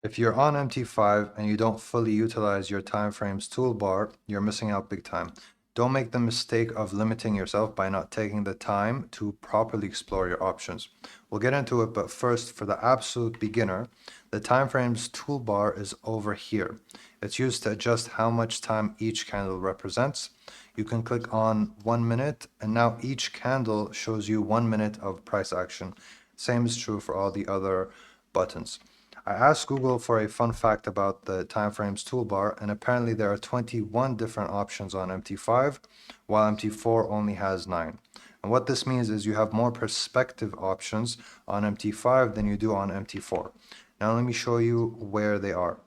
If you're on MT5 and you don't fully utilize your time frames toolbar, you're missing out big time. Don't make the mistake of limiting yourself by not taking the time to properly explore your options. We'll get into it, but first, for the absolute beginner, the time frames toolbar is over here. It's used to adjust how much time each candle represents. You can click on 1 minute, and now each candle shows you 1 minute of price action. Same is true for all the other buttons. I asked Google for a fun fact about the timeframes toolbar, and apparently there are 21 different options on MT5, while MT4 only has 9. And what this means is you have more perspective options on MT5 than you do on MT4. Now let me show you where they are.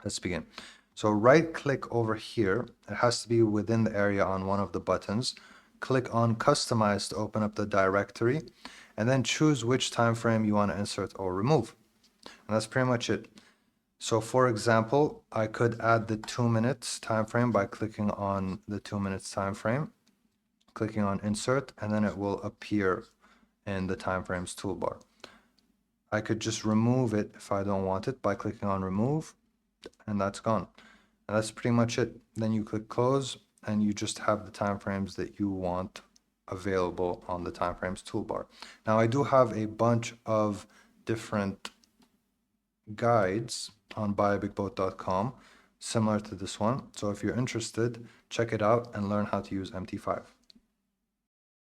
Let's begin. So right click over here. It has to be within the area on one of the buttons. Click on Customize to open up the directory, and then choose which time frame you want to insert or remove. And that's pretty much it. So for example, I could add the 2 minutes time frame by clicking on the 2 minutes time frame, clicking on insert, and then it will appear in the time frames toolbar. I could just remove it if I don't want it by clicking on remove, and that's gone. And that's pretty much it. Then you click close and you just have the time frames that you want available on the time frames toolbar. Now I do have a bunch of different guides on buyabigboat.com similar to this one. So if you're interested, check it out and learn how to use MT5.